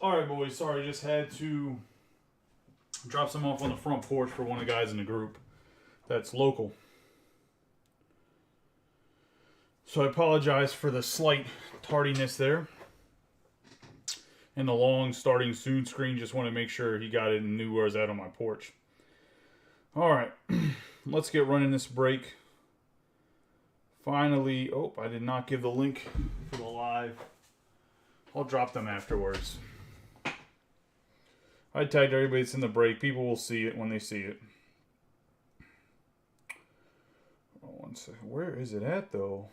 Alright, boys. Sorry, just had to drop some off on the front porch for one of the guys in the group that's local. So I apologize for the slight tardiness there. And the long starting soon screen. Just want to make sure he got it and knew where I was at on my porch. Alright. Let's get running this break. Finally. Oh, I did not give the link for the live. I'll drop them afterwards. I tagged everybody that's in the break. People will see it when they see it. Oh, 1 second. Where is it at, though?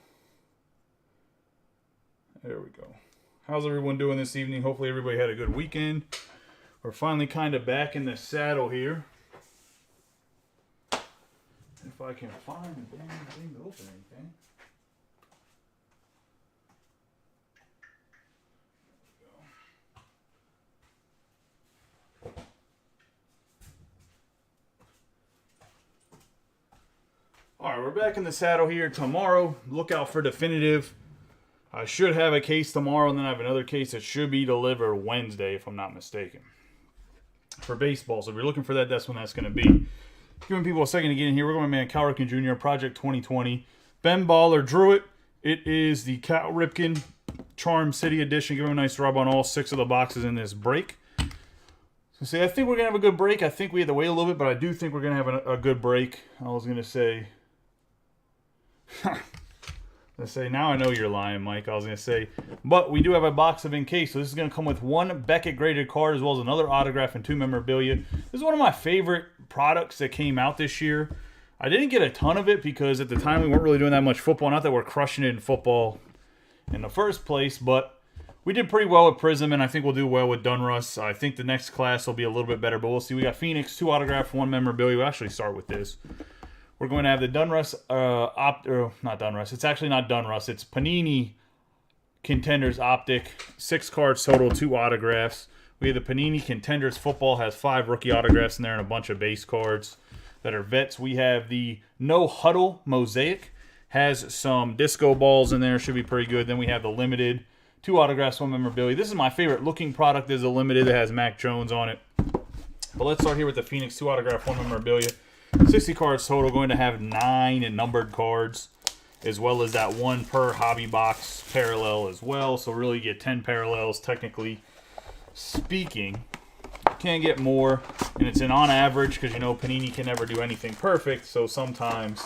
There we go. How's everyone doing this evening? Hopefully everybody had a good weekend. We're finally kind of back in the saddle here. If I can find the damn thing to open anything. Alright, we're back in the saddle here tomorrow. Look out for definitive. I should have a case tomorrow, and then I have another case that should be delivered Wednesday, if I'm not mistaken. For baseball. So if you're looking for that, that's when that's going to be. Giving people a second to get in here. We're going to man Cal Ripken Jr., Project 2020. Ben Baller drew it. It is the Cal Ripken Charm City Edition. Give him a nice rub on all 6 of the boxes in this break. So say, I think we're going to have a good break. I think we had to wait a little bit, but I do think we're going to have a good break. I was going to say... Let's say, now I know you're lying, Mike. I was going to say, but we do have a box of in case. So this is going to come with 1 Beckett graded card as well as another autograph and 2 memorabilia. This is one of my favorite products that came out this year. I didn't get a ton of it because at the time we weren't really doing that much football. Not that we're crushing it in football in the first place, but we did pretty well with Prism, and I think we'll do well with Dunruss. I think the next class will be a little bit better, but we'll see. We got Phoenix, 2 autograph, 1 memorabilia. We'll actually start with this. We're going to have the Dunruss, not Dunruss. It's actually not Dunruss. It's Panini Contenders Optic. 6 cards total, 2 autographs. We have the Panini Contenders Football. Has 5 rookie autographs in there and a bunch of base cards that are vets. We have the No Huddle Mosaic. Has some disco balls in there. Should be pretty good. Then we have the Limited. 2 autographs, 1 memorabilia. This is my favorite looking product. There's a Limited that has Mac Jones on it. But let's start here with the Phoenix. 2 autograph, 1 memorabilia. 60 cards total, going to have 9 numbered cards, as well as that 1 per hobby box parallel as well. So really you get 10 parallels, technically speaking. Can't get more, and it's an on average because, you know, Panini can never do anything perfect, so sometimes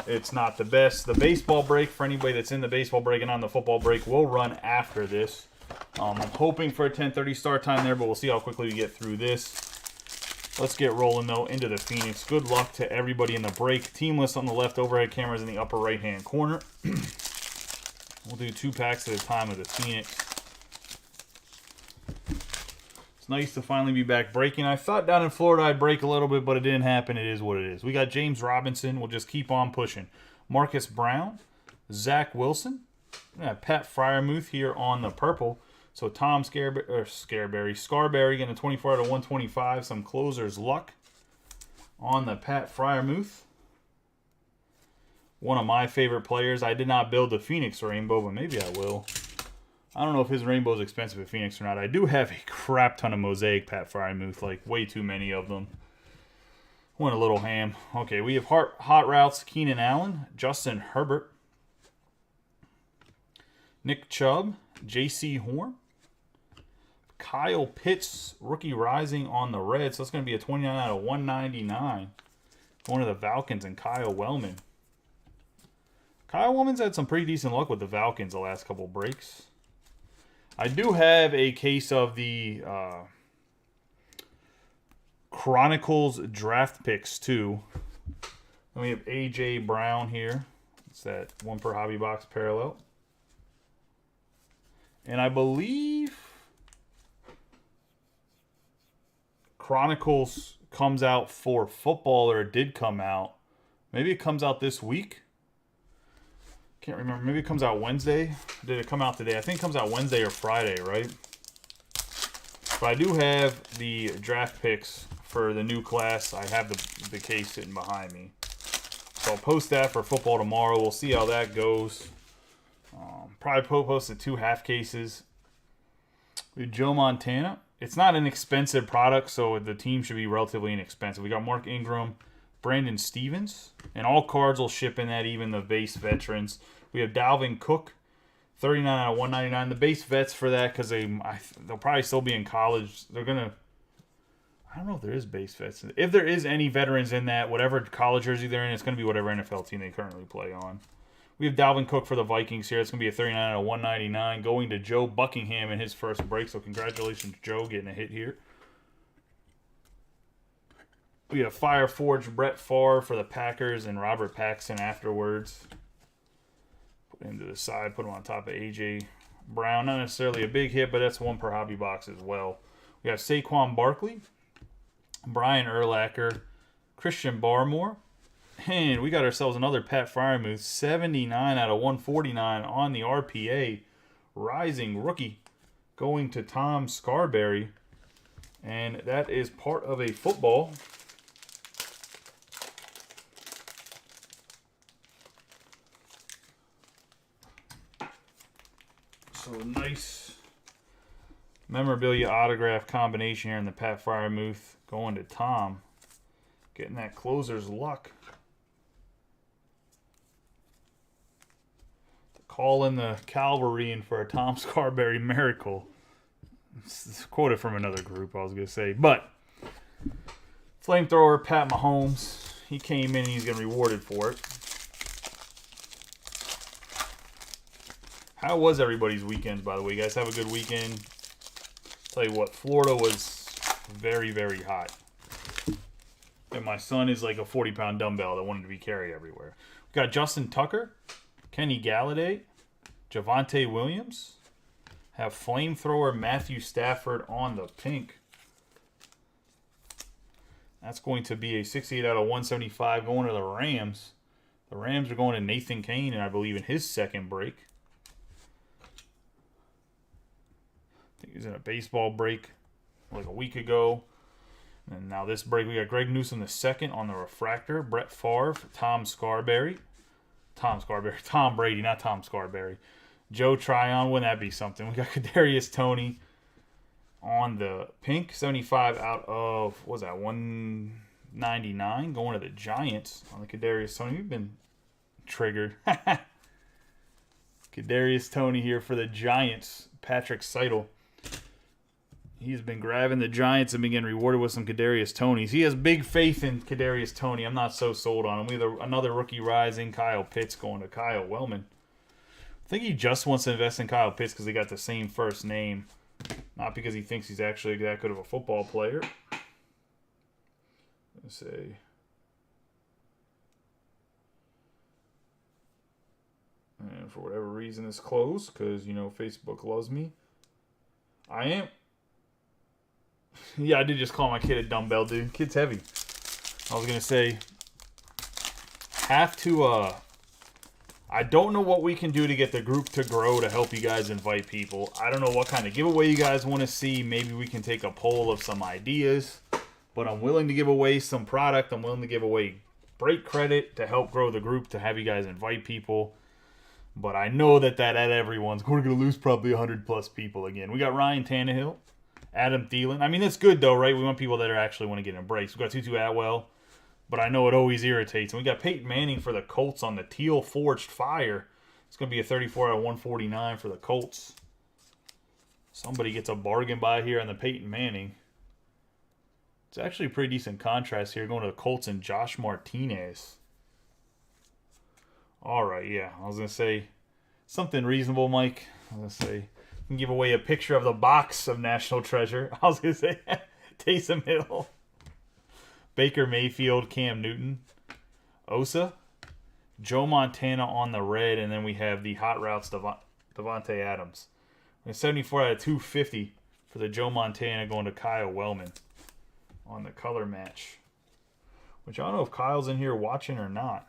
it's not the best. The baseball break, for anybody that's in the baseball break and on the football break, will run after this. I'm hoping for a 10:30 start time there, but we'll see how quickly we get through this. Let's get rolling, though, into the Phoenix. Good luck to everybody in the break. Team list on the left, overhead cameras in the upper right-hand corner. We'll do 2 packs at a time of the Phoenix. It's nice to finally be back breaking. I thought down in Florida I'd break a little bit, but it didn't happen. It is what it is. We got James Robinson. We'll just keep on pushing. Marcus Brown. Zach Wilson. We got Pat Freiermuth here on the purple. So Tom Scarberry getting a 24 out of 125. Some closer's luck on the Pat Freiermuth. One of my favorite players. I did not build the Phoenix rainbow, but maybe I will. I don't know if his rainbow is expensive at Phoenix or not. I do have a crap ton of Mosaic Pat Freiermuth, like way too many of them. Went a little ham. Okay, we have Hot Routes, Keenan Allen, Justin Herbert, Nick Chubb, J.C. Horn, Kyle Pitts, rookie rising on the red. So that's going to be a 29 out of 199. One of the Falcons and Kyle Wellman. Kyle Wellman's had some pretty decent luck with the Falcons the last couple breaks. I do have a case of the Chronicles draft picks too. Then we have A.J. Brown here. It's that 1 per hobby box parallel. And I believe Chronicles comes out for football, or it did come out. Maybe it comes out this week. Can't remember. Maybe it comes out Wednesday. Did it come out today? I think it comes out Wednesday or Friday, right? But I do have the draft picks for the new class. I have the case sitting behind me. So I'll post that for football tomorrow. We'll see how that goes. Probably post the 2 half cases. We have Joe Montana. It's not an expensive product, so the team should be relatively inexpensive. We got Mark Ingram, Brandon Stevens, and all cards will ship in that, even the base veterans. We have Dalvin Cook, 39 out of 199. The base vets for that, because they'll probably still be in college. They're going to... I don't know if there is base vets. If there is any veterans in that, whatever college jersey they're in, it's going to be whatever NFL team they currently play on. We have Dalvin Cook for the Vikings here. It's going to be a 39 out of 199 going to Joe Buckingham in his first break. So congratulations, Joe, getting a hit here. We have Fireforge Brett Favre for the Packers and Robert Paxton afterwards. Put him to the side. Put him on top of A.J. Brown. Not necessarily a big hit, but that's one per hobby box as well. We have Saquon Barkley, Brian Urlacher, Christian Barmore, and we got ourselves another Pat Freiermuth, 79 out of 149 on the RPA, rising rookie, going to Tom Scarberry, and that is part of a football. So nice memorabilia autograph combination here in the Pat Freiermuth going to Tom. Getting that closer's luck. Call in the cavalry in for a Tom Scarberry miracle. It's quoted from another group, I was going to say. But flamethrower Pat Mahomes. He came in and he's getting rewarded for it. How was everybody's weekend, by the way? You guys have a good weekend? Tell you what, Florida was very, very hot. And my son is like a 40-pound dumbbell that wanted to be carried everywhere. We got Justin Tucker, Kenny Galladay, Javonte Williams. Have flamethrower Matthew Stafford on the pink. That's going to be a 68 out of 175 going to the Rams. The Rams are going to Nathan Kane, and I believe in his second break. I think he was in a baseball break like a week ago. And now this break, we got Greg Newsome the second on the refractor. Brett Favre, Tom Brady, not Tom Scarberry. Joe Tryon, wouldn't that be something? We got Kadarius Toney on the pink. 75 out of, what was that, 199? Going to the Giants on the Kadarius Toney. We've been triggered. Kadarius Toney here for the Giants. Patrick Seidel. He's been grabbing the Giants and been getting rewarded with some Kadarius Tonys. He has big faith in Kadarius Toney. I'm not so sold on him. We have another rookie rising, Kyle Pitts, going to Kyle Wellman. I think he just wants to invest in Kyle Pitts because they got the same first name. Not because he thinks he's actually that good of a football player. Let's see. And for whatever reason it's closed because, you know, Facebook loves me. I am. Yeah, I did just call my kid a dumbbell, dude. Kid's heavy. I was going to say, I don't know what we can do to get the group to grow to help you guys invite people. I don't know what kind of giveaway you guys want to see. Maybe we can take a poll of some ideas. But I'm willing to give away some product. I'm willing to give away break credit to help grow the group, to have you guys invite people. But I know that everyone's going to lose probably 100+ people again. We got Ryan Tannehill, Adam Thielen. I mean, that's good, though, right? We want people that actually want to get embraced. We got Tutu Atwell, but I know it always irritates. And we got Peyton Manning for the Colts on the Teal Forged Fire. It's going to be a 34 out of 149 for the Colts. Somebody gets a bargain buy here on the Peyton Manning. It's actually a pretty decent contrast here going to the Colts and Josh Martinez. All right, yeah. I was going to say something reasonable, Mike. I was going to say you can give away a picture of the box of National Treasure. I was going to say Taysom Hill, Baker Mayfield, Cam Newton, Osa, Joe Montana on the red, and then we have the Hot Routes Devontae Adams. And 74 out of 250 for the Joe Montana going to Kyle Wellman on the color match. Which I don't know if Kyle's in here watching or not.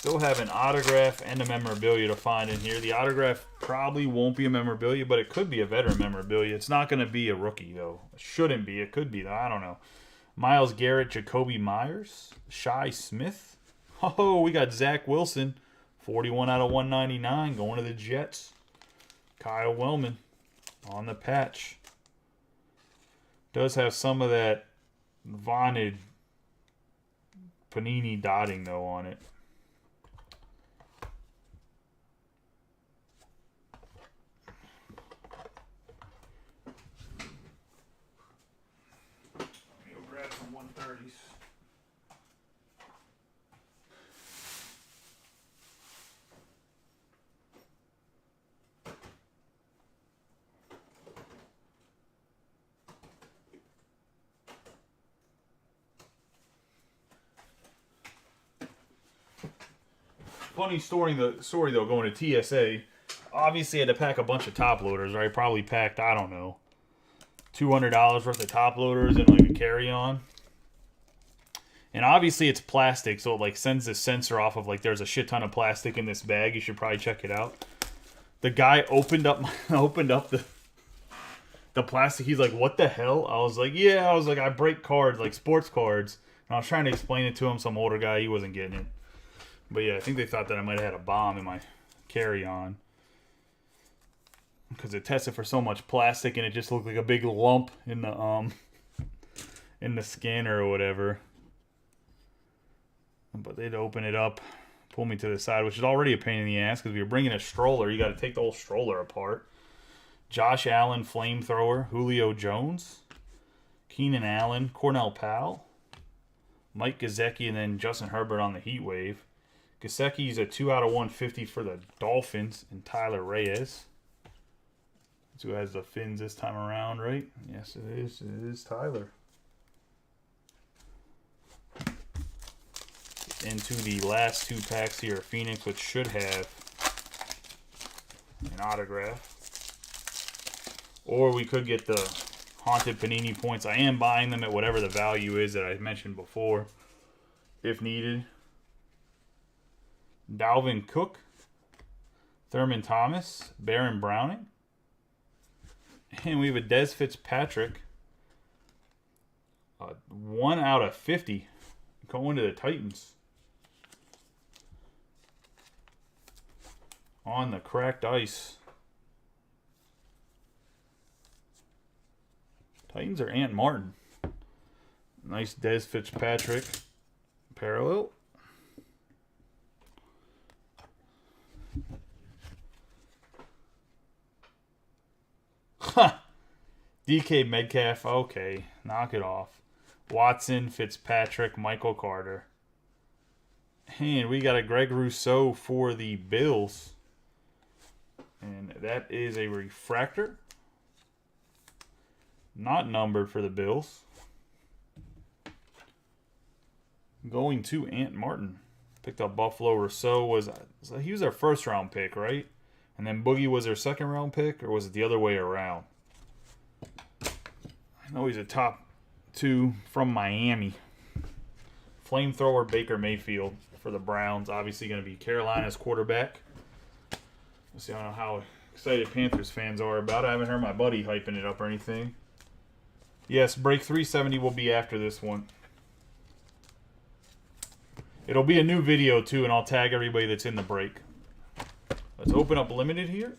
Still have an autograph and a memorabilia to find in here. The autograph probably won't be a memorabilia, but it could be a veteran memorabilia. It's not going to be a rookie, though. It shouldn't be. It could be, though. I don't know. Myles Garrett, Jacoby Myers, Shi Smith. Oh, we got Zach Wilson, 41 out of 199, going to the Jets. Kyle Wellman on the patch. Does have some of that vaunted Panini dotting, though, on it. Grab some 130s. Funny story though, going to TSA. Obviously, I had to pack a bunch of top loaders, right? Probably packed, I don't know, $200 worth of top loaders and like a carry-on. And obviously it's plastic, so it like sends the sensor off of like there's a shit ton of plastic in this bag. You should probably check it out. The guy opened up the plastic. He's like, "What the hell?" I was like, "Yeah." I was like, "I break cards, like sports cards." And I was trying to explain it to him. Some older guy, he wasn't getting it. But yeah, I think they thought that I might have had a bomb in my carry-on. Because it tested for so much plastic and it just looked like a big lump in the scanner or whatever. But they'd open it up, pull me to the side, which is already a pain in the ass because if you're bringing a stroller, you got to take the whole stroller apart. Josh Allen, flamethrower. Julio Jones. Keenan Allen, Cornell Powell. Mike Gesicki, and then Justin Herbert on the heat wave. Gesicki's a 2 out of 150 for the Dolphins, and Tyler Reyes. That's who has the fins this time around, right? Yes, it is. It is Tyler. Into the last two packs here of Phoenix, which should have an autograph. Or we could get the Haunted Panini points. I am buying them at whatever the value is that I mentioned before, if needed. Dalvin Cook, Thurman Thomas, Baron Browning. And we have a Dez Fitzpatrick. 1 out of 50 going to the Titans. On the cracked ice. Titans are Ant Martin. Nice Dez Fitzpatrick parallel. DK Metcalf. Okay, knock it off. Watson, Fitzpatrick, Michael Carter. And we got a Greg Rousseau for the Bills. And that is a refractor. Not numbered for the Bills. Going to Ant Martin. Picked up Buffalo. Rousseau he was their first round pick, right? And then Boogie was their second round pick, or was it the other way around? I know he's a top 2 from Miami. Flamethrower Baker Mayfield for the Browns. Obviously going to be Carolina's quarterback. Let's see, I don't know how excited Panthers fans are about it. I haven't heard my buddy hyping it up or anything. Yes, break 370 will be after this one. It'll be a new video too, and I'll tag everybody that's in the break. Let's open up limited here.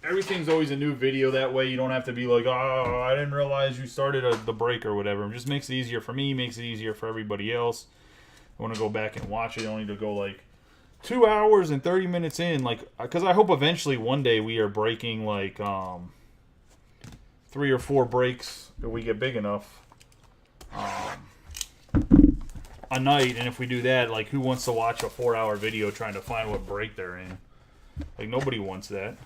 Everything's always a new video. That way you don't have to be like, oh, I didn't realize you started the break or whatever. It just makes it easier for me, makes it easier for everybody else. I want to go back and watch it. I don't need to go like 2 hours and 30 minutes in. Like, because I hope eventually one day we are breaking like 3 or 4 breaks if we get big enough a night. And if we do that, like, who wants to watch a 4-hour video trying to find what break they're in? Like, nobody wants that.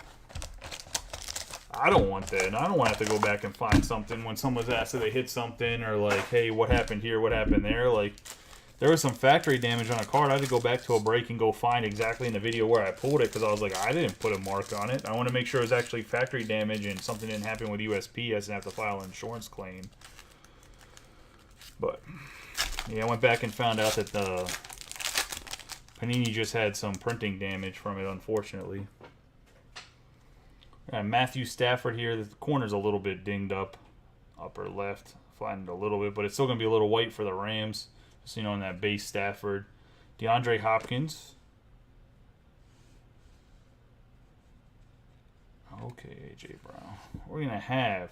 I don't want that. And I don't want to have to go back and find something when someone's asked if they hit something, or like, hey, what happened here, what happened there. Like, there was some factory damage on a card. I had to go back to a break and go find exactly in the video where I pulled it, because I was like, I didn't put a mark on it. I want to make sure it was actually factory damage and something didn't happen with USP. I didn't have to file an insurance claim. But yeah, I went back and found out that the Panini just had some printing damage from it, unfortunately. Matthew Stafford here. The corner's a little bit dinged up. Upper left. Flattened a little bit, but it's still going to be a little white for the Rams. Just, you know, in that base Stafford. DeAndre Hopkins. Okay, A.J. Brown. We're going to have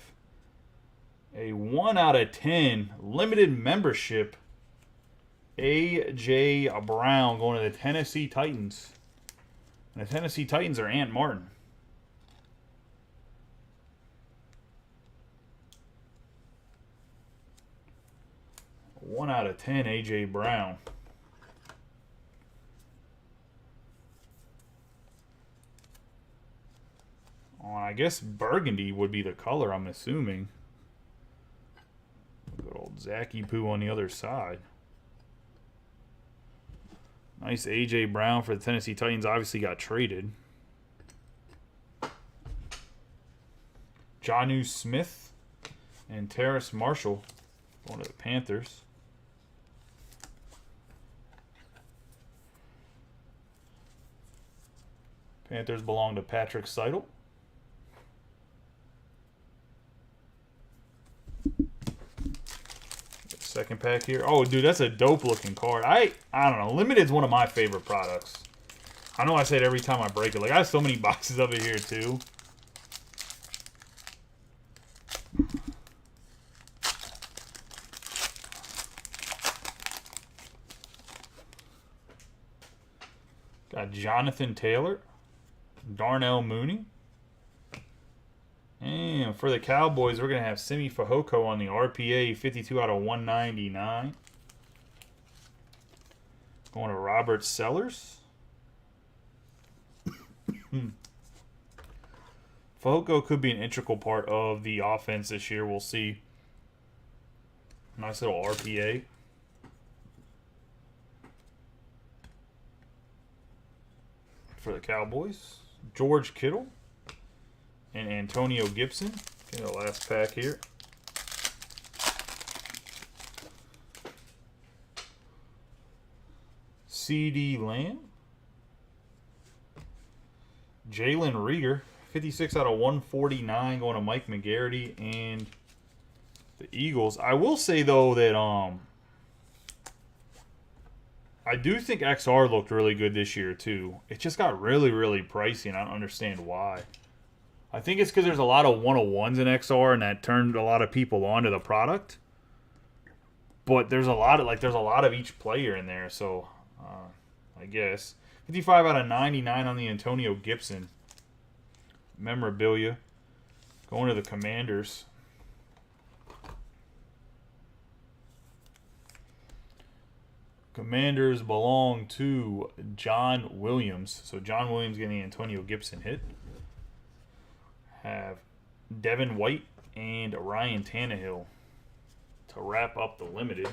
a 1/10 limited membership A.J. Brown going to the Tennessee Titans. And the Tennessee Titans are Ant Martin. 1/10 A.J. Brown. Oh, I guess burgundy would be the color, I'm assuming. Good old Zachy Poo on the other side. Nice A.J. Brown for the Tennessee Titans. Obviously got traded. Jonnu Smith and Terrace Marshall going to the Panthers. Panthers belong to Patrick Seidel. Second pack here. Oh, dude, that's a dope looking card. I don't know. Limited's one of my favorite products. I know I say it every time I break it. Like, I have so many boxes of it here, too. Got Jonathan Taylor. Darnell Mooney. And for the Cowboys, we're going to have Simi Fehoko on the RPA, 52/199. Going to Robert Sellers. Fehoko could be an integral part of the offense this year. We'll see. Nice little RPA. For the Cowboys, George Kittle and Antonio Gibson. Okay, the last pack here. CD Lamb. Jalen Reagor, 56/149, going to Mike McGarity and the Eagles. I will say, though, that I do think XR looked really good this year, too. It just got really, really pricey, and I don't understand why. I think it's because there's a lot of 101s in XR, and that turned a lot of people onto the product. But there's a lot of each player in there, so I guess 55/99 on the Antonio Gibson memorabilia, going to the Commanders. Commanders belong to John Williams. So John Williams getting the Antonio Gibson hit. Have Devin White and Ryan Tannehill to wrap up the limited.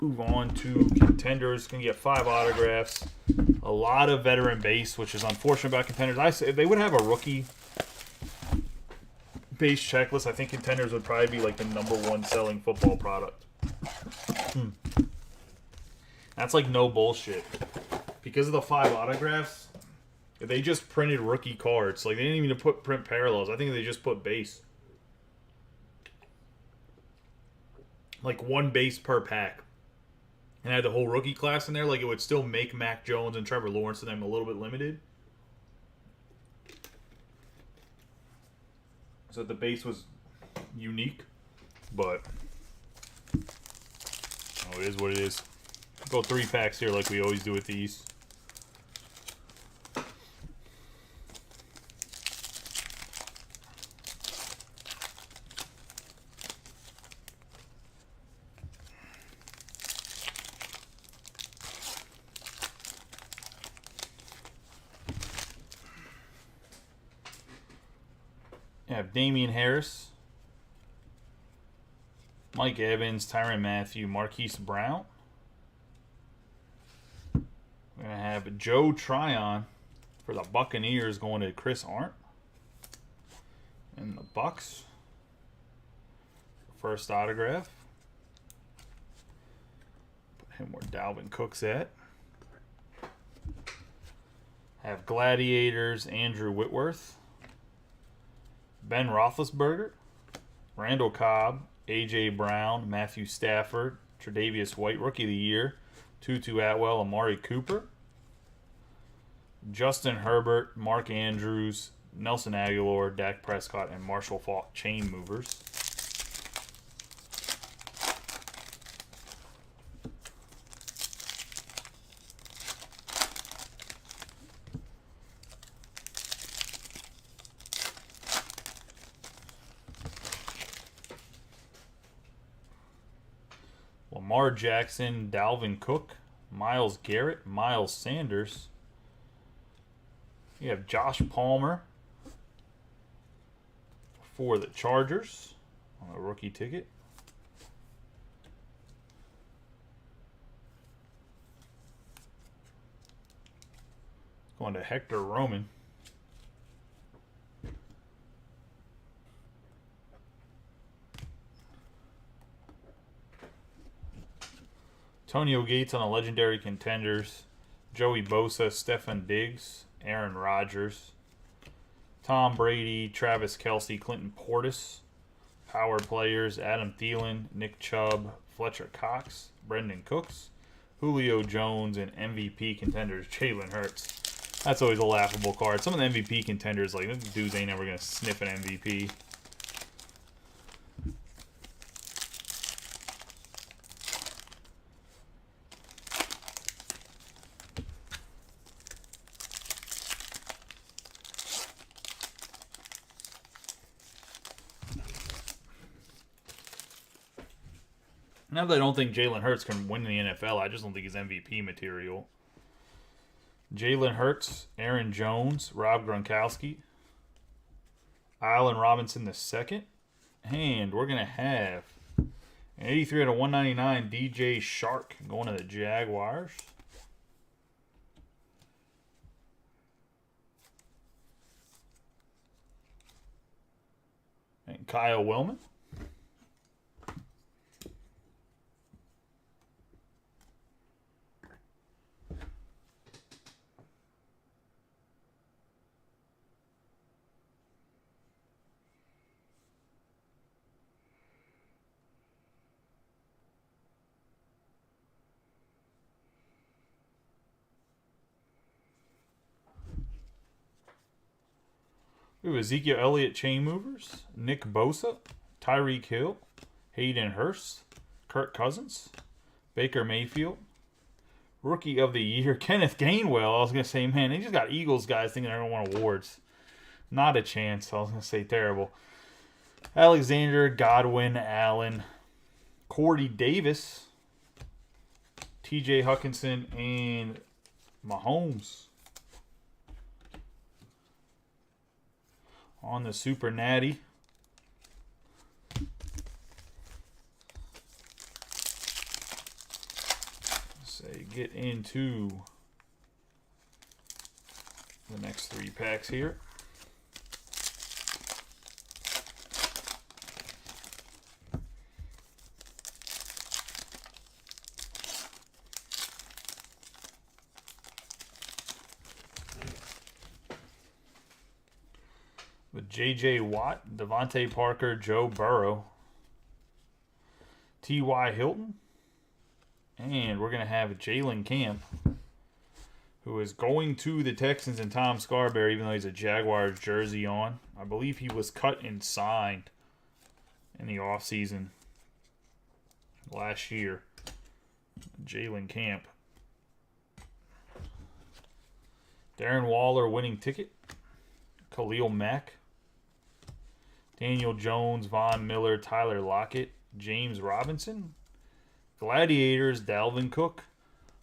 Move on to contenders. Can get 5 autographs. A lot of veteran base, which is unfortunate about contenders. I say if they would have a rookie base checklist, I think contenders would probably be like the #1 selling football product. That's like no bullshit. Because of the 5 autographs, if they just printed rookie cards, like they didn't even print parallels. I think they just put base. Like 1 base per pack. And had the whole rookie class in there, like it would still make Mac Jones and Trevor Lawrence and them a little bit limited. So the base was unique, but it is what it is. Go 3 packs here like we always do with these. You have Damian Harris, Mike Evans, Tyrann Mathieu, Marquise Brown. We're going to have Joe Tryon for the Buccaneers going to Chris Arndt. And the Bucks. First autograph. Put him where Dalvin Cook's at. Have Gladiators, Andrew Whitworth. Ben Roethlisberger. Randall Cobb. A.J. Brown. Matthew Stafford. Tre'Davious White, Rookie of the Year. Tutu Atwell. Amari Cooper. Justin Herbert. Mark Andrews. Nelson Aguilar. Dak Prescott. And Marshall Faulk Chain Movers. Lamar Jackson, Dalvin Cook, Myles Garrett, Miles Sanders. You have Josh Palmer for the Chargers on a rookie ticket. Going to Hector Roman. Antonio Gates on the Legendary Contenders. Joey Bosa, Stefan Diggs, Aaron Rodgers. Tom Brady, Travis Kelce, Clinton Portis. Power players, Adam Thielen, Nick Chubb, Fletcher Cox, Brendan Cooks, Julio Jones, and MVP contenders, Jalen Hurts. That's always a laughable card. Some of the MVP contenders, like, these dudes ain't ever going to sniff an MVP. Not that I don't think Jalen Hurts can win in the NFL. I just don't think he's MVP material. Jalen Hurts, Aaron Jones, Rob Gronkowski, Allen Robinson II. And we're going to have an 83 out of 199 DJ Shark going to the Jaguars. And Kyle Willman. We have Ezekiel Elliott Chain Movers, Nick Bosa, Tyreek Hill, Hayden Hurst, Kirk Cousins, Baker Mayfield, Rookie of the Year, Kenneth Gainwell. I was going to say, man, they just got Eagles guys thinking they're going to win awards. Not a chance. I was going to say terrible. Alexander, Godwin, Allen, Cordy Davis, TJ Hawkinson, and Mahomes. On the Super Natty. Say get into the next 3 packs here. With J.J. Watt, Devontae Parker, Joe Burrow, T.Y. Hilton, and we're going to have Jalen Camp, who is going to the Texans, and Tom Scarberry, even though he's a Jaguars jersey on. I believe he was cut and signed in the offseason last year. Jalen Camp. Darren Waller winning ticket. Khalil Mack. Daniel Jones, Von Miller, Tyler Lockett, James Robinson. Gladiators, Dalvin Cook,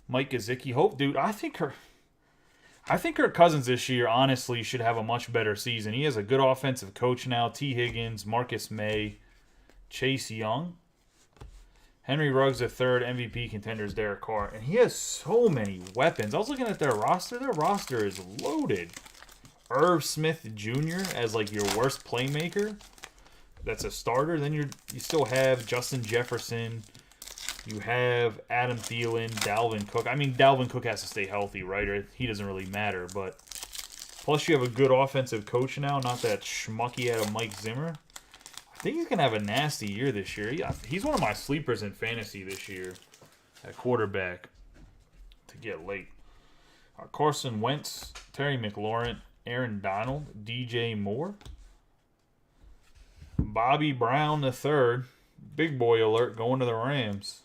Mike Gesicki. Hope, dude, I think Kirk Cousins this year honestly should have a much better season. He has a good offensive coach now. T. Higgins, Marcus May, Chase Young, Henry Ruggs III, MVP contenders, Derek Carr. And he has so many weapons. I was looking at their roster. Their roster is loaded. Irv Smith Jr. as like your worst playmaker. that's a starter. Then you still have Justin Jefferson. You have Adam Thielen, Dalvin Cook. I mean, Dalvin Cook has to stay healthy, right? Or he doesn't really matter. But plus, you have a good offensive coach now, not that schmucky out of Mike Zimmer. I think he's going to have a nasty year this year. He's one of my sleepers in fantasy this year at quarterback to get late. Carson Wentz, Terry McLaurin, Aaron Donald, DJ Moore, Bobby Brown III, big boy alert, going to the Rams.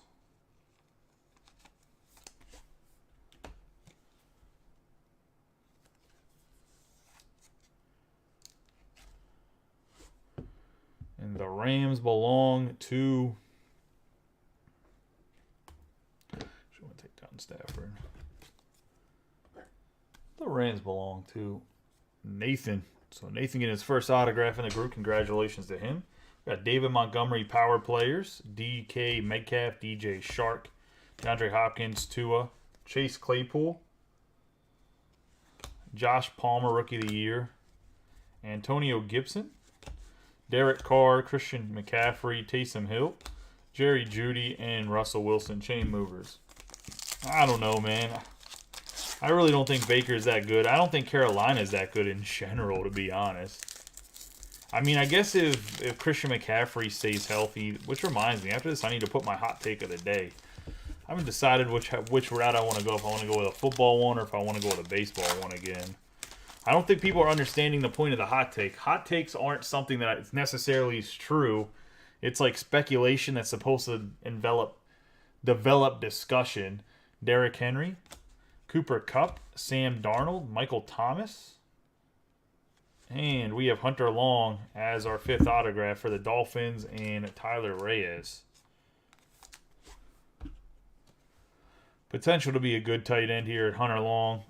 And the Rams belong to... Should want to take down Stafford. The Rams belong to Nathan. So Nathan getting his first autograph in the group. Congratulations to him. We got David Montgomery power players. DK Metcalf, DJ Shark, DeAndre Hopkins, Tua, Chase Claypool, Josh Palmer, Rookie of the Year, Antonio Gibson, Derek Carr, Christian McCaffrey, Taysom Hill, Jerry Jeudy, and Russell Wilson, chain movers. I don't know, man. I really don't think Baker's that good. I don't think Carolina's that good in general, to be honest. I mean, I guess if Christian McCaffrey stays healthy, which reminds me, after this I need to put my hot take of the day. I haven't decided which route I want to go, if I want to go with a football one or if I want to go with a baseball one again. I don't think people are understanding the point of the hot take. Hot takes aren't something that necessarily is true. It's like speculation that's supposed to develop discussion. Derrick Henry, Cooper Kupp, Sam Darnold, Michael Thomas. And we have Hunter Long as our 5th autograph for the Dolphins and Tyler Reyes. Potential to be a good tight end here at Hunter Long.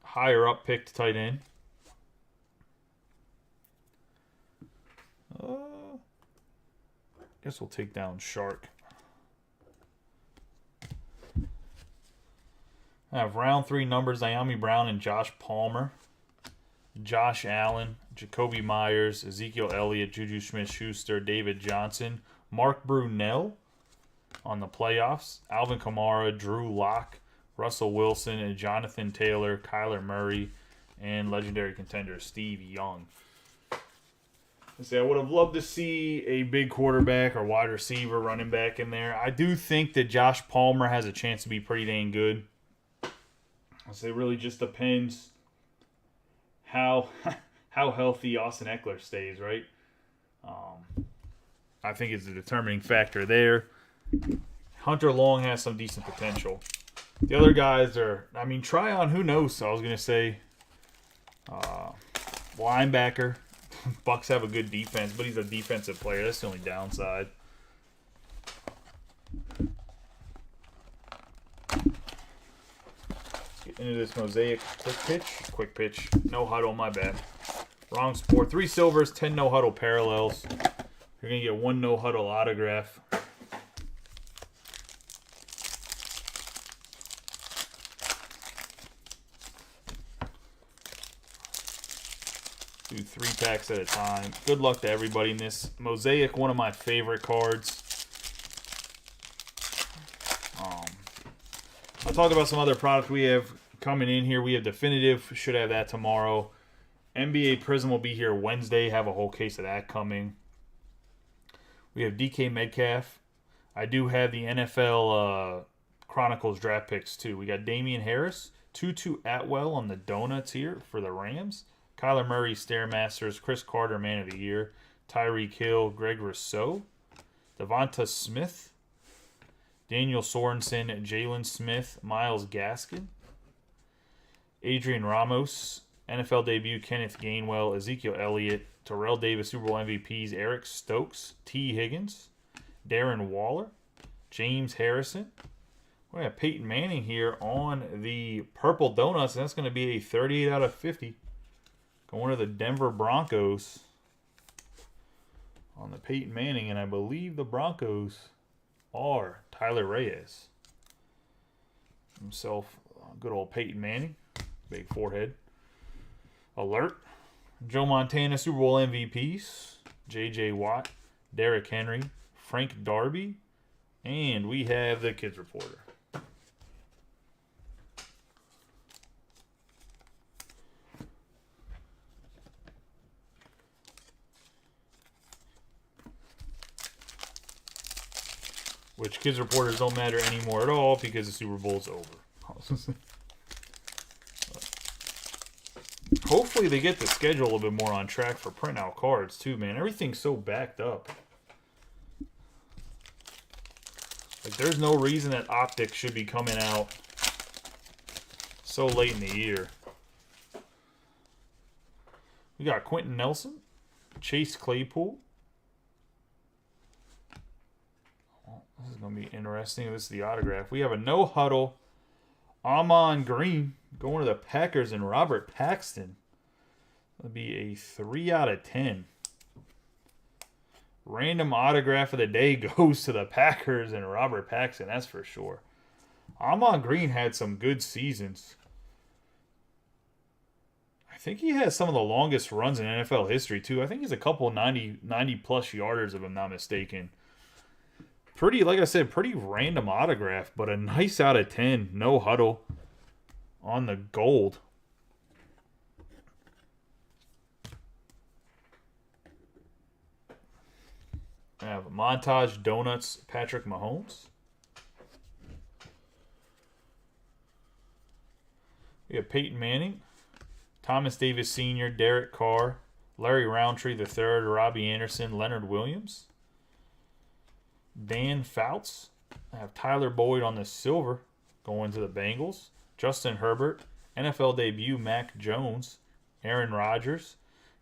Higher up picked tight end. Guess we'll take down Shark. I have round 3 numbers, Naomi Brown and Josh Palmer. Josh Allen, Jacoby Myers, Ezekiel Elliott, Juju Smith-Schuster, David Johnson, Mark Brunell on the playoffs, Alvin Kamara, Drew Lock, Russell Wilson, and Jonathan Taylor, Kyler Murray, and legendary contender Steve Young. I would have loved to see a big quarterback or wide receiver running back in there. I do think that Josh Palmer has a chance to be pretty dang good. It really just depends how healthy Austin Eckler stays, right? I think it's a determining factor there. Hunter Long has some decent potential. The other guys are, I mean, Tryon, who knows? So I was going to say linebacker. Bucks have a good defense, but he's a defensive player. That's the only downside. Let's get into this Mosaic quick pitch. Quick pitch. No huddle, my bad. Wrong sport. 3 silvers, 10 no huddle parallels. You're going to get 1 no huddle autograph. Do 3 packs at a time. Good luck to everybody in this. Mosaic, one of my favorite cards. I'll talk about some other products we have coming in here. We have Definitive. Should have that tomorrow. NBA Prism will be here Wednesday. Have a whole case of that coming. We have DK Metcalf. I do have the NFL Chronicles draft picks too. We got Damian Harris. Tutu Atwell on the donuts here for the Rams. Kyler Murray, Stairmasters, Chris Carter, Man of the Year, Tyreek Hill, Greg Rousseau, Devonta Smith, Daniel Sorensen, Jalen Smith, Myles Gaskin, Adrian Ramos, NFL debut, Kenneth Gainwell, Ezekiel Elliott, Terrell Davis, Super Bowl MVPs, Eric Stokes, T. Higgins, Darren Waller, James Harrison. We have Peyton Manning here on the Purple Donuts, and that's going to be a 38 out of 50. Going to the Denver Broncos on the Peyton Manning, and I believe the Broncos are Tyler Reyes. Himself, good old Peyton Manning. Big forehead. Alert. Joe Montana, Super Bowl MVPs. J.J. Watt. Derrick Henry, Frank Darby, and we have the Kids Reporter. Which Kids Reporters don't matter anymore at all because the Super Bowl's over. Hopefully they get the schedule a little bit more on track for print out cards too, man. Everything's so backed up. Like there's no reason that Optics should be coming out so late in the year. We got Quentin Nelson, Chase Claypool. This is going to be interesting. This is the autograph. We have a no huddle. Amon Green going to the Packers and Robert Paxton. That'll be a 3 out of 10. Random autograph of the day goes to the Packers and Robert Paxton. That's for sure. Amon Green had some good seasons. I think he has some of the longest runs in NFL history too. I think he's a couple 90 plus yarders if I'm not mistaken. Pretty, like I said, pretty random autograph, but a nice out of 10. No huddle on the gold. I have a Montage Donuts Patrick Mahomes. We have Peyton Manning, Thomas Davis Sr., Derek Carr, Larry Roundtree III, Robbie Anderson, Leonard Williams. Dan Fouts. I have Tyler Boyd on the silver going to the Bengals. Justin Herbert. NFL debut Mac Jones. Aaron Rodgers.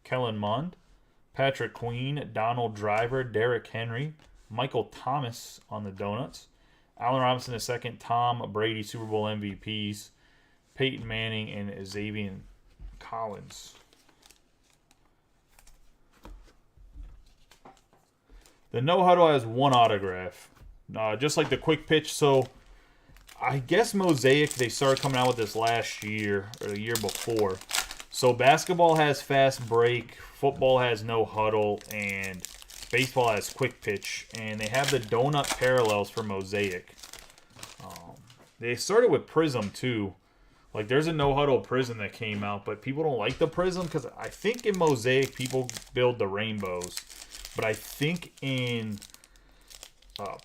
Kellen Mond. Patrick Queen. Donald Driver. Derrick Henry. Michael Thomas on the donuts. Allen Robinson II. Tom Brady Super Bowl MVPs. Peyton Manning and Xavier Collins. The no huddle has one autograph, just like the quick pitch. So I guess Mosaic, they started coming out with this last year or the year before. So basketball has fast break, football has no huddle, and baseball has quick pitch. And they have the donut parallels for Mosaic. They started with Prism too. Like there's a no huddle Prism that came out, but people don't like the Prism because I think in Mosaic people build the rainbows. But I think in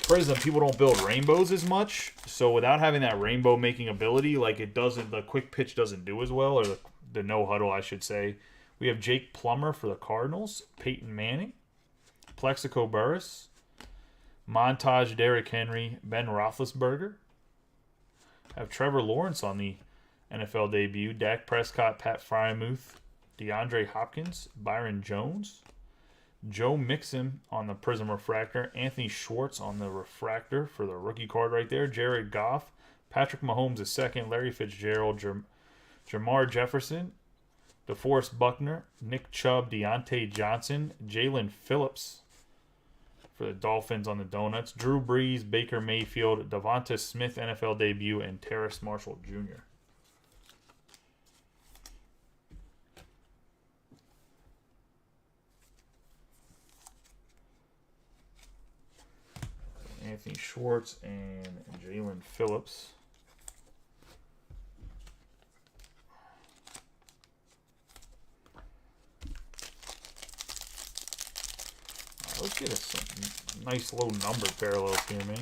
Prism, people don't build rainbows as much. So without having that rainbow making ability, like it doesn't, the quick pitch doesn't do as well, or the no huddle, I should say. We have Jake Plummer for the Cardinals, Peyton Manning, Plexico Burress, Montage Derrick Henry, Ben Roethlisberger. Have Trevor Lawrence on the NFL debut, Dak Prescott, Pat Freiermuth, DeAndre Hopkins, Byron Jones. Joe Mixon on the Prism Refractor. Anthony Schwartz on the Refractor for the rookie card right there. Jared Goff. Patrick Mahomes II. Larry Fitzgerald. Jamar Jefferson. DeForest Buckner. Nick Chubb. Deontay Johnson. Jalen Phillips for the Dolphins on the donuts. Drew Brees. Baker Mayfield. Devonta Smith NFL debut. And Terrace Marshall Jr. Anthony Schwartz and Jalen Phillips. Let's get us some nice low number parallels here, man.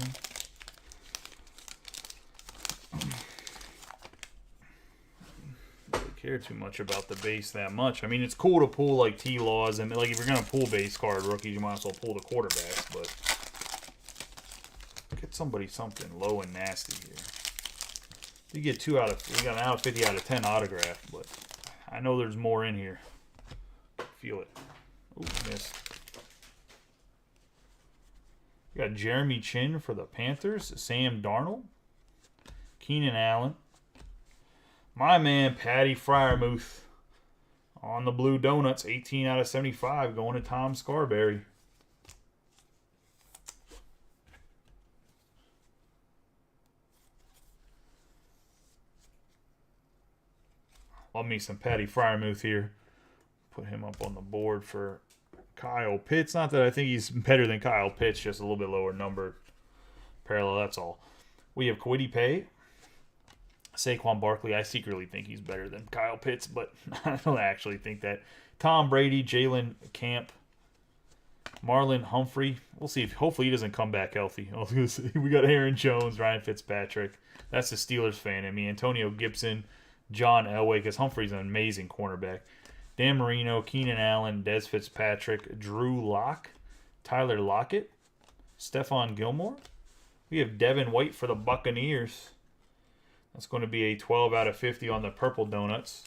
Don't really care too much about the base that much. I mean, it's cool to pull like T-Laws, and like if you're gonna pull base card rookies, you might as well pull the quarterbacks, but get somebody something low and nasty here. You get we got an out of 50 out of 10 autograph, but I know there's more in here. Feel it. Ooh, missed. We got Jeremy Chin for the Panthers, Sam Darnold, Keenan Allen, my man Patty Freiermuth on the blue donuts, 18 out of 75, going to Tom Scarberry. Love me some Patty Freiermuth here. Put him up on the board for Kyle Pitts. Not that I think he's better than Kyle Pitts, just a little bit lower number. Parallel, that's all. We have Kwity Paye. Saquon Barkley. I secretly think he's better than Kyle Pitts, but I don't actually think that. Tom Brady, Jalen Camp, Marlon Humphrey. We'll see if hopefully he doesn't come back healthy. We got Aaron Jones, Ryan Fitzpatrick. That's the Steelers fan in me. Antonio Gibson, John Elway, because Humphrey's an amazing cornerback. Dan Marino, Keenan Allen, Dez Fitzpatrick, Drew Lock, Tyler Lockett, Stephon Gilmore. We have Devin White for the Buccaneers. That's going to be a 12 out of 50 on the Purple Donuts.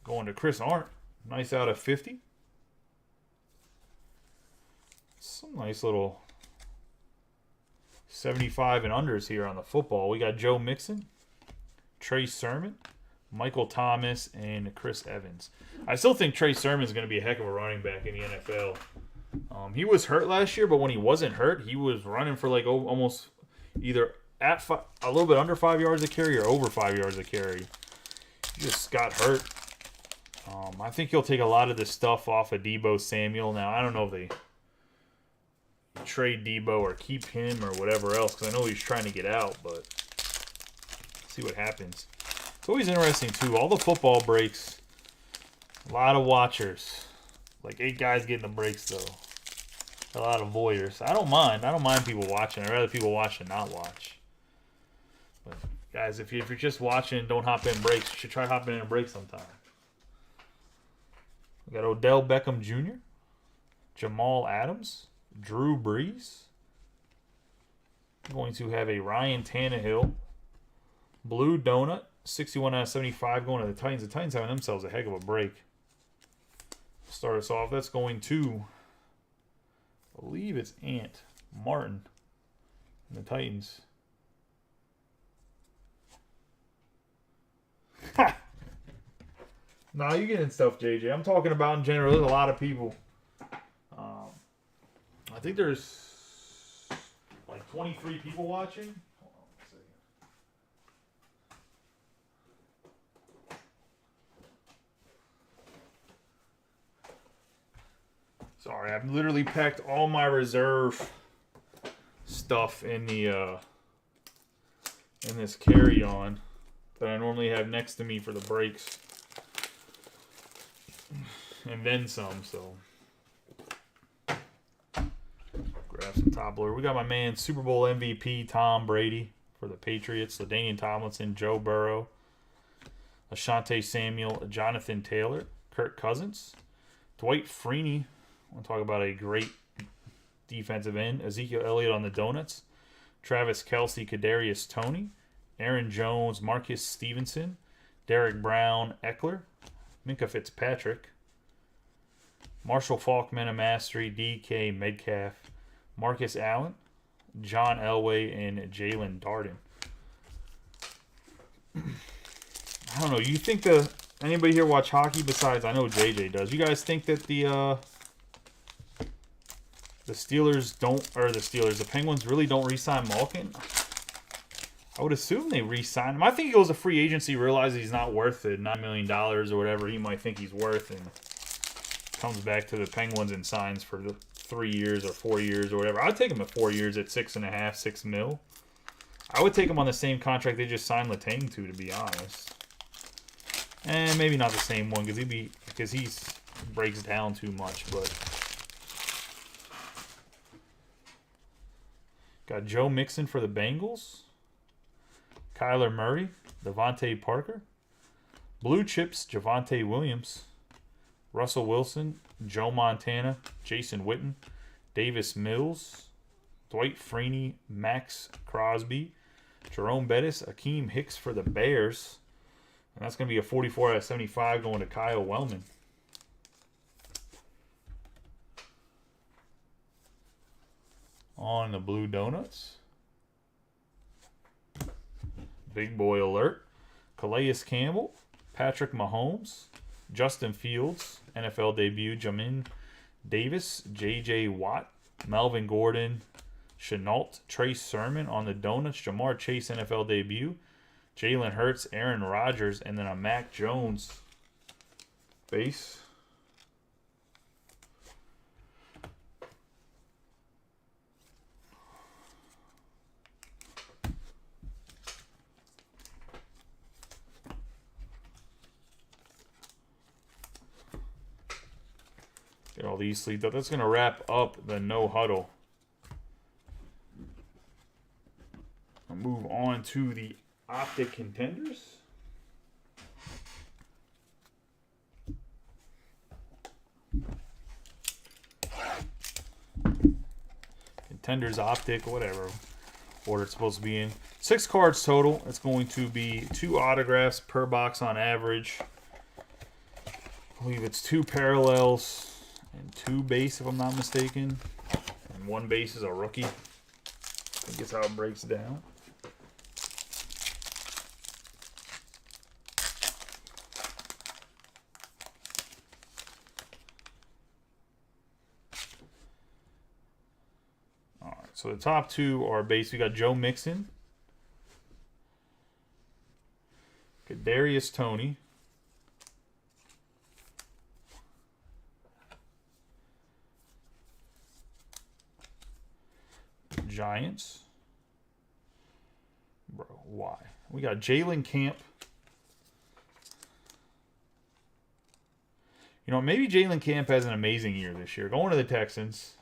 Going to Chris Arndt. Nice out of 50. Some nice little 75 and unders here on the football. We got Joe Mixon, Trey Sermon, Michael Thomas, and Chris Evans. I still think Trey Sermon is going to be a heck of a running back in the NFL. He was hurt last year, but when he wasn't hurt, he was running for like almost either at a little bit under 5 yards a carry or over 5 yards a carry. He just got hurt. I think he'll take a lot of this stuff off of Deebo Samuel. Now, I don't know if they trade Deebo or keep him or whatever else, because I know he's trying to get out, but see what happens. It's always interesting, too. All the football breaks, a lot of watchers. Like 8 guys getting the breaks, though. A lot of voyeurs. I don't mind. I don't mind people watching. I'd rather people watch than not watch. But guys, if you're just watching and don't hop in breaks, you should try hopping in a break sometime. We got Odell Beckham Jr., Jamal Adams, Drew Brees. I'm going to have a Ryan Tannehill, Blue Donut, 61 out of 75 going to the Titans. The Titans having themselves a heck of a break. Start us off. That's going to, I believe it's Ant Martin and the Titans. Nah, you getting stuff, JJ. I'm talking about in general. There's a lot of people. I think there's like 23 people watching. Hold on a second. Sorry, I've literally packed all my reserve stuff in the in this carry-on that I normally have next to me for the breaks, and then some. So grab some top loader. We got my man Super Bowl MVP Tom Brady for the Patriots, LaDainian Tomlinson, Joe Burrow, Ashantae Samuel, Jonathan Taylor, Kirk Cousins, Dwight Freeney. I want to talk about a great defensive end. Ezekiel Elliott on the Donuts, Travis Kelce, Kadarius Toney, Aaron Jones, Marcus Stevenson, Derek Brown, Eckler, Minka Fitzpatrick, Marshall Faulk, Mastery, DK Metcalf, Marcus Allen, John Elway, and Jalen Darden. I don't know. You think anybody here watch hockey besides, I know JJ does. You guys think that the Penguins really don't re-sign Malkin? I would assume they re-sign him. I think he goes to free agency, realizes he's not worth it, $9 million or whatever he might think he's worth, and comes back to the Penguins and signs for the 3 years or 4 years or whatever. I'd take him at 4 years at $6.5, $6 mil. I would take him on the same contract they just signed Letang to be honest. And maybe not the same one because he breaks down too much, but got Joe Mixon for the Bengals, Kyler Murray, Devontae Parker, Blue Chips, Javonte Williams, Russell Wilson, Joe Montana, Jason Witten, Davis Mills, Dwight Freeney, Max Crosby, Jerome Bettis, Akeem Hicks for the Bears. And that's going to be a 44 out of 75 going to Kyle Wellman. On the Blue Donuts, Big Boy Alert, Calais Campbell, Patrick Mahomes, Justin Fields, NFL debut, Jamin Davis, J.J. Watt, Melvin Gordon, Chenault, Trace Sermon on the Donuts, Jamar Chase, NFL debut, Jalen Hurts, Aaron Rodgers, and then a Mac Jones base. Get all these sleeved up. That's going to wrap up the no huddle. I'll move on to the Optic Contenders. Contenders, Optic, whatever order it's supposed to be in. 6 cards total. It's going to be 2 autographs per box on average. I believe it's 2 parallels and 2 base, if I'm not mistaken. And 1 base is a rookie. I think it's how it breaks down. So the top 2 are base. We got Joe Mixon, Kadarius Toney, Giants. Bro, why? We got Jalen Camp. You know, maybe Jalen Camp has an amazing year this year. Going to the Texans.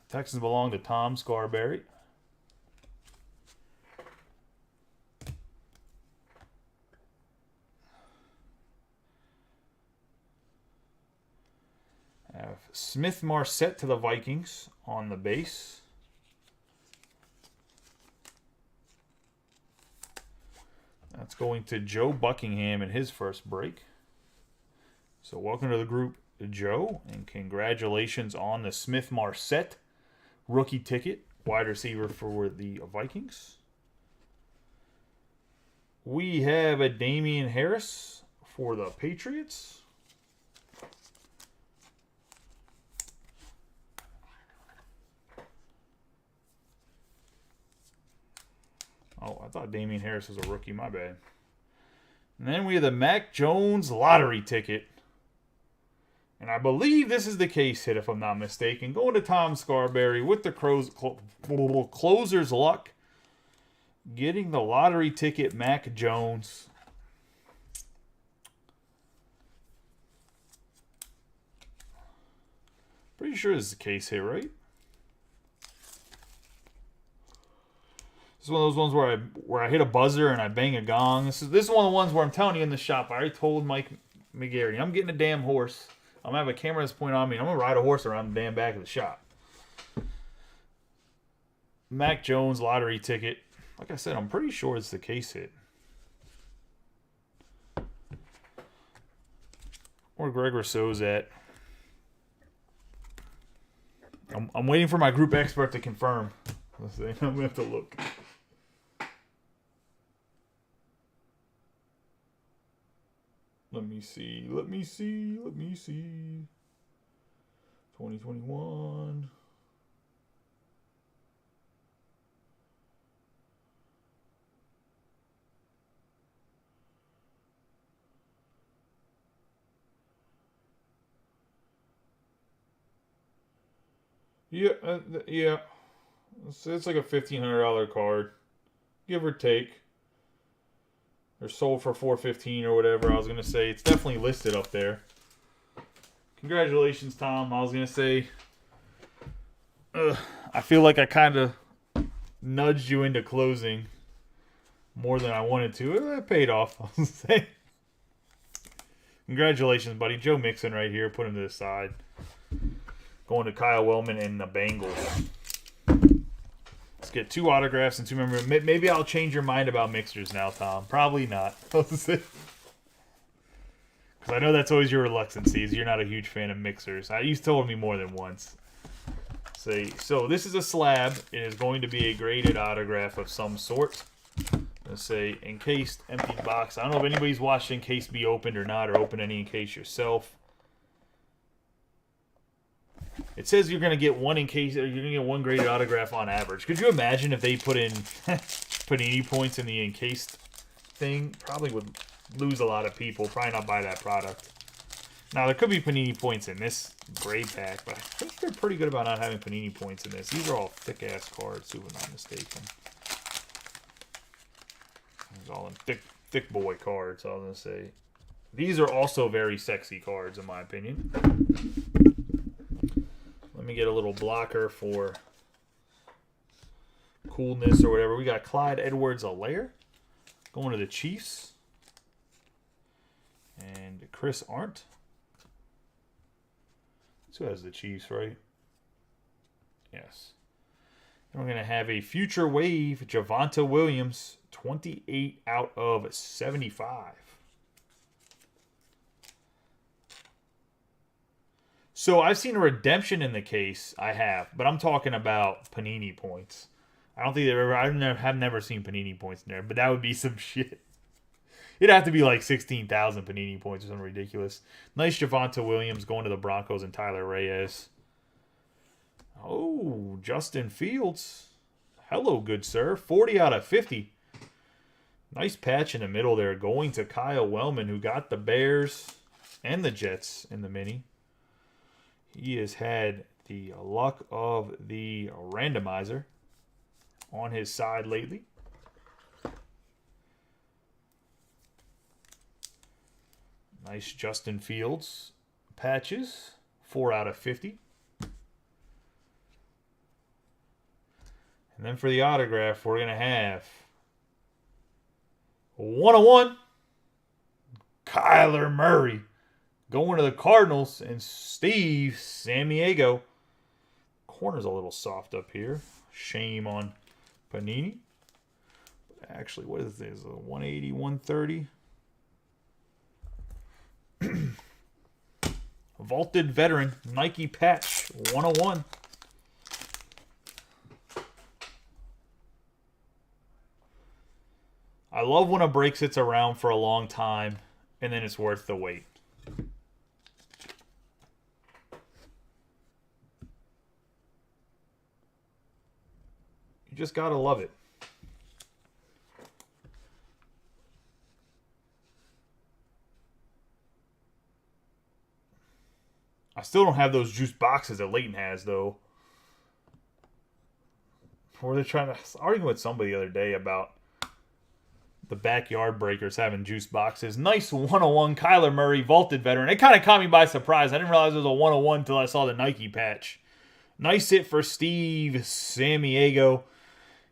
Texans belong to Tom Scarberry. Have Smith Marset to the Vikings on the base. That's going to Joe Buckingham in his first break. So welcome to the group, Joe, and congratulations on the Smith Marset rookie ticket, wide receiver for the Vikings. We have a Damian Harris for the Patriots. Oh, I thought Damian Harris was a rookie. My bad. And then we have the Mac Jones lottery ticket. And I believe this is the case hit, if I'm not mistaken. Going to Tom Scarberry with the closer's luck. Getting the lottery ticket, Mac Jones. Pretty sure this is the case hit, right? This is one of those ones where I hit a buzzer and I bang a gong. This is one of the ones where I'm telling you in the shop. I already told Mike McGarry, I'm getting a damn horse. I'm going to have a camera that's pointed on me. I'm going to ride a horse around the damn back of the shop. Mac Jones lottery ticket. Like I said, I'm pretty sure it's the case hit. Where Greg Rousseau's at. I'm waiting for my group expert to confirm. Let's see. I'm going to have to look. Let me see. 2021. Yeah, yeah. It's like a $1,500 card, give or take. They're sold for $415 or whatever. I was gonna say it's definitely listed up there. Congratulations, Tom. I was gonna say, I feel like I kind of nudged you into closing more than I wanted to. It paid off. I was gonna say, congratulations, buddy. Joe Mixon right here. Put him to the side. Going to Kyle Wellman and the Bengals. Let's get 2 autographs and 2 members. Maybe I'll change your mind about mixers now, Tom. Probably not. Because I know that's always your reluctancies. You're not a huge fan of mixers. You've told me more than once. So this is a slab. It is going to be a graded autograph of some sort. Let's say encased, empty box. I don't know if anybody's watched Encased be opened or not, or open any encased yourself. It says you're going to get one encased, or you're going to get 1 graded autograph on average. Could you imagine if they put in Panini points in the encased thing? Probably would lose a lot of people. Probably not buy that product. Now, there could be Panini points in this grade pack, but I think they're pretty good about not having Panini points in this. These are all thick-ass cards, if I'm not mistaken. These are all in thick boy cards, I was going to say. These are also very sexy cards, in my opinion. Let me get a little blocker for coolness or whatever. We got Clyde Edwards-Helaire going to the Chiefs. And Chris Arndt. This who has the Chiefs, right? Yes. And we're going to have a future wave, Javonte Williams, 28 out of 75. So I've seen a redemption in the case. I have, but I'm talking about Panini points. I don't think they've ever. I've never seen Panini points in there, but that would be some shit. It'd have to be like 16,000 Panini points or something ridiculous. Nice Javonte Williams going to the Broncos and Tyler Reyes. Oh, Justin Fields. Hello, good sir. 40 out of 50. Nice patch in the middle there going to Kyle Wellman, who got the Bears and the Jets in the mini. He has had the luck of the randomizer on his side lately. Nice Justin Fields patches. 4 out of 50. And then for the autograph, we're going to have 101, Kyler Murray going to the Cardinals, and Steve Samiego. Corner's a little soft up here. Shame on Panini. Actually, what is this? A 180, 130? Vaulted Veteran, Nike patch, 101. I love when a break sits around for a long time, and then it's worth the wait. You just gotta love it. I still don't have those juice boxes that Leighton has, though. Or they're trying to argue with somebody the other day about the backyard breakers having juice boxes. Nice 101 Kyler Murray, vaulted veteran. It kind of caught me by surprise. I didn't realize it was a 101 until I saw the Nike patch. Nice hit for Steve Samiego.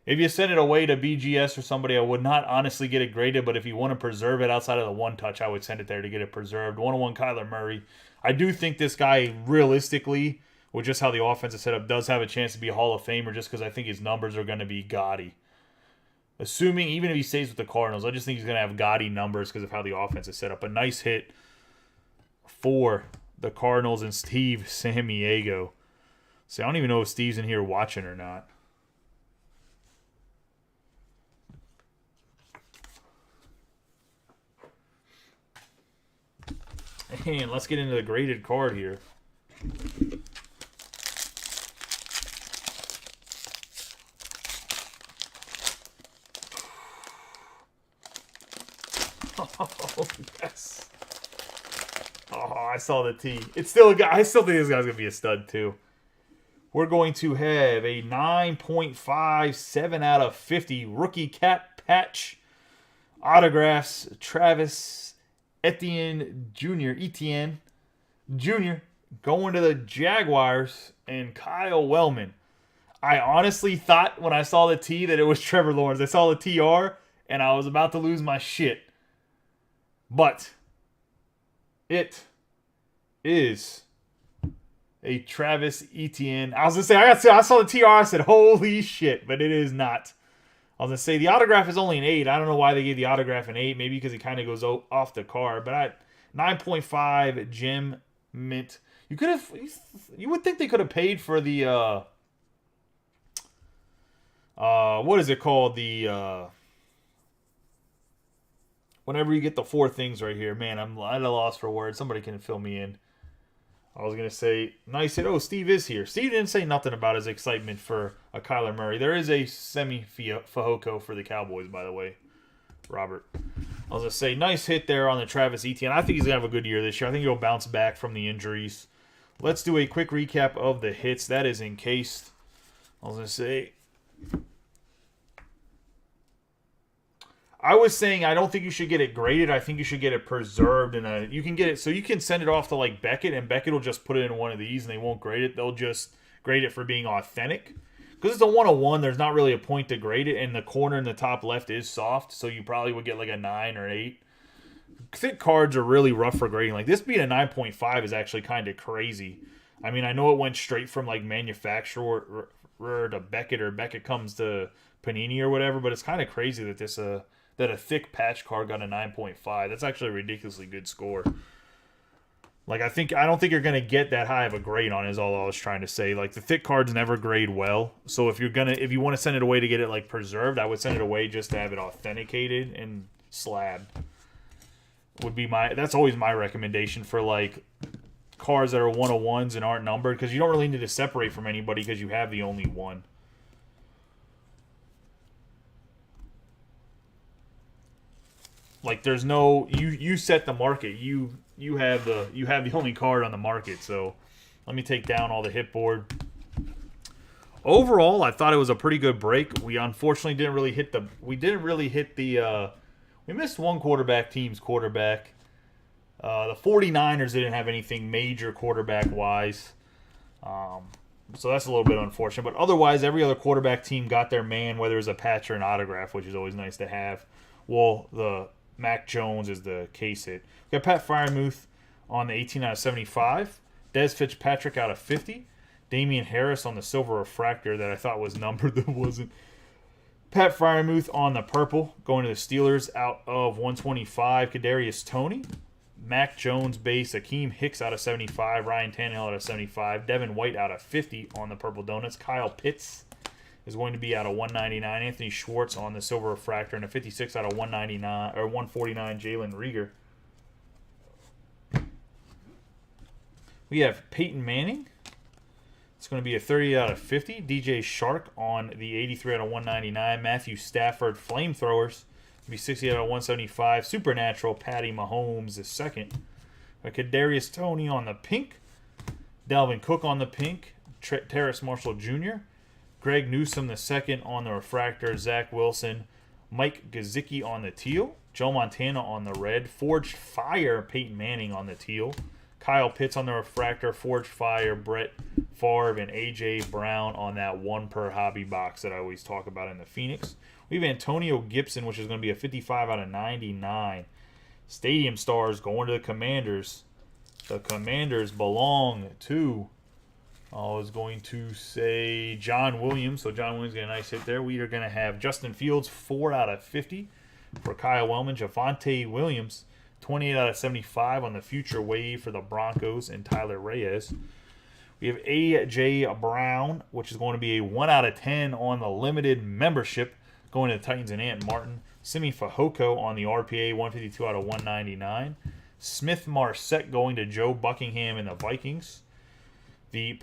If you send it away to BGS or somebody, I would not honestly get it graded, but if you want to preserve it outside of the one touch, I would send it there to get it preserved. 101 Kyler Murray. I do think this guy, realistically, with just how the offense is set up, does have a chance to be a Hall of Famer just because I think his numbers are going to be gaudy. Assuming, even if he stays with the Cardinals, I just think he's going to have gaudy numbers because of how the offense is set up. A nice hit for the Cardinals and Steve Samiego. See, I don't even know if Steve's in here watching or not. And let's get into the graded card here. Oh, yes. Oh, I saw the T. It's still a guy. I still think this guy's going to be a stud, too. We're going to have a 9.5, 7 out of 50 rookie cap patch autographs. Travis Etienne Jr. going to the Jaguars, and Kyle Wellman. I honestly thought when I saw the T that it was Trevor Lawrence. I saw the TR, and I was about to lose my shit. But it is a Travis Etienne. I was going to say, I saw the TR, I said, holy shit, but it is not. I was going to say, the autograph is only an 8. I don't know why they gave the autograph an 8. Maybe because it kind of goes off the card. But 9.5 Gem Mint. You would think they could have paid for the, what is it called? The, whenever you get the 4 things right here. Man, I'm at a loss for words. Somebody can fill me in. I was going to say, nice hit. Oh, Steve is here. Steve didn't say nothing about his excitement for a Kyler Murray. There is a semi-Fahoko for the Cowboys, by the way, Robert. I was going to say, nice hit there on the Travis Etienne. I think he's going to have a good year this year. I think he'll bounce back from the injuries. Let's do a quick recap of the hits. That is encased. I was going to say, I was saying I don't think you should get it graded. I think you should get it preserved you can get it so you can send it off to like Beckett, and Beckett will just put it in one of these and they won't grade it. They'll just grade it for being authentic. Because it's a 101, there's not really a point to grade it, and the corner in the top left is soft, so you probably would get like a 9 or 8. Thick cards are really rough for grading. Like this being a 9.5 is actually kind of crazy. I mean, I know it went straight from like manufacturer to Beckett, or Beckett comes to Panini or whatever, but it's kind of crazy that that a thick patch card got a 9.5. That's actually a ridiculously good score. Like, I don't think you're gonna get that high of a grade on it, is all I was trying to say. Like, the thick cards never grade well. So if you want to send it away to get it like preserved, I would send it away just to have it authenticated and slabbed. That's always my recommendation for like cards that are 101s and aren't numbered, because you don't really need to separate from anybody because you have the only one. Like, there's no you set the market. You have the only card on the market. So let me take down all the hit board. Overall, I thought it was a pretty good break. We unfortunately didn't really hit the we missed one team's quarterback. The 49ers didn't have anything major quarterback wise. So that's a little bit unfortunate. But otherwise, every other quarterback team got their man, whether it's a patch or an autograph, which is always nice to have. Well, the Mac Jones is the case hit. We got Pat Freiermuth on the 18 out of 75. Des Fitzpatrick out of 50. Damian Harris on the silver refractor that I thought was numbered that wasn't. Pat Freiermuth on the purple going to the Steelers out of 125. Kadarius Toney. Mac Jones base. Akeem Hicks out of 75. Ryan Tannehill out of 75. Devin White out of 50 on the purple donuts. Kyle Pitts is going to be out of 199. Anthony Schwartz on the silver refractor, and a 56 out of 199 or 149. Jalen Rieger. We have Peyton Manning. It's going to be a 30 out of 50. DJ Shark on the 83 out of 199. Matthew Stafford Flamethrowers. Be 60 out of 175. Supernatural Patty Mahomes is second. Kadarius Toney on the pink. Dalvin Cook on the pink. Terrace Marshall Jr. Greg Newsome the second on the refractor. Zach Wilson. Mike Gesicki on the teal. Joe Montana on the red. Forged Fire Peyton Manning on the teal. Kyle Pitts on the refractor. Forged Fire Brett Favre and A.J. Brown on that one per hobby box that I always talk about in the Phoenix. We have Antonio Gibson, which is going to be a 55 out of 99. Stadium Stars going to the Commanders. The Commanders belong to, I was going to say, John Williams. So John Williams got a nice hit there. We are going to have Justin Fields, 4 out of 50 for Kyle Wellman. Javonte Williams, 28 out of 75 on the future wave for the Broncos and Tyler Reyes. We have A.J. Brown, which is going to be a 1 out of 10 on the limited membership, going to the Titans and Ant Martin. Simi Fehoko on the RPA, 152 out of 199. Smith Marset going to Joe Buckingham and the Vikings. The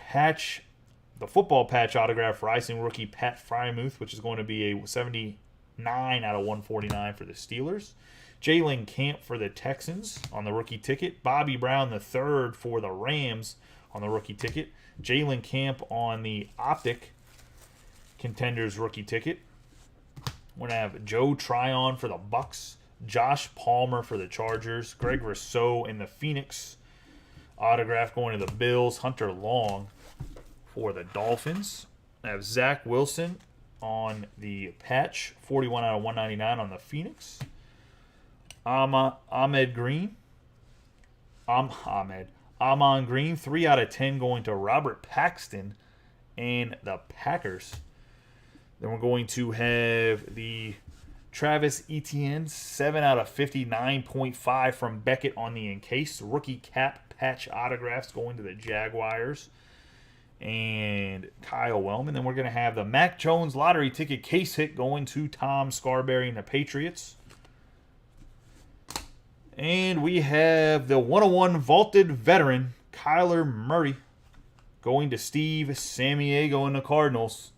football patch autograph rising rookie Pat Freiermuth, which is going to be a 79 out of 149 for the Steelers. Jalen Camp for the Texans on the rookie ticket. Bobby Brown the third for the Rams on the rookie ticket. Jalen Camp on the Optic Contenders rookie ticket. We're going to have Joe Tryon for the Bucks. Josh Palmer for the Chargers. Greg Rousseau in the Phoenix. Autograph going to the Bills. Hunter Long for the Dolphins. I have Zach Wilson on the patch. 41 out of 199 on the Phoenix. Ahmed Green. Amon Green. 3 out of 10 going to Robert Paxton and the Packers. Then we're going to have the Travis Etienne, 7 out of 59.5 from Beckett on the encased. Rookie cap patch autographs going to the Jaguars and Kyle Wellman. Then we're going to have the Mac Jones lottery ticket case hit going to Tom Scarberry and the Patriots. And we have the 101 vaulted veteran, Kyler Murray, going to Steve Samiego and the Cardinals.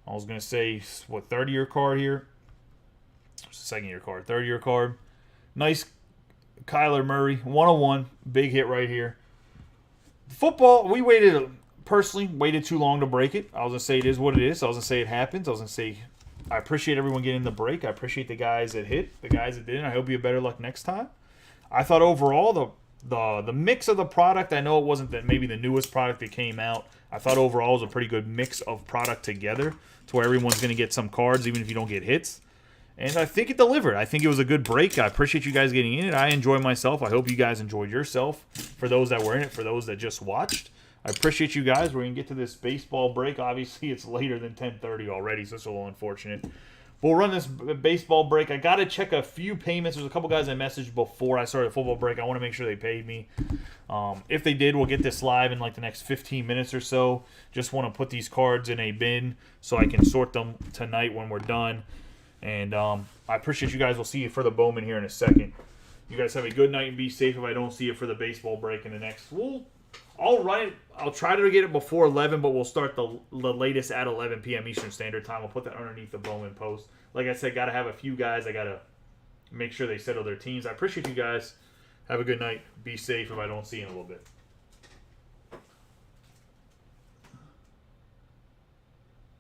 I was going to say, what, third-year card here? Second-year card. Third-year card. Nice Kyler Murray. 101. Big hit right here. Football, we personally waited too long to break it. I was going to say it is what it is. I was going to say it happens. I was going to say I appreciate everyone getting the break. I appreciate the guys that hit, the guys that didn't. I hope you have better luck next time. I thought overall the mix of the product, I know it wasn't maybe the newest product that came out. I thought overall it was a pretty good mix of product together to where everyone's going to get some cards even if you don't get hits. And I think it delivered. I think it was a good break. I appreciate you guys getting in it. I enjoy myself. I hope you guys enjoyed yourself. For those that were in it, for those that just watched, I appreciate you guys. We're going to get to this baseball break. Obviously, it's later than 10:30 already, so it's a little unfortunate. We'll run this baseball break. I got to check a few payments. There's a couple guys I messaged before I started the football break. I want to make sure they paid me. If they did, we'll get this live in like the next 15 minutes or so. Just want to put these cards in a bin so I can sort them tonight when we're done. And I appreciate you guys. We'll see you for the Bowman here in a second. You guys have a good night and be safe if I don't see you for the baseball break in the next. I'll run it. I'll try to get it before 11, but we'll start the latest at 11 p.m. Eastern Standard Time. I'll put that underneath the Bowman post. Like I said, got to have a few guys. I got to make sure they settle their teams. I appreciate you guys. Have a good night. Be safe if I don't see you in a little bit.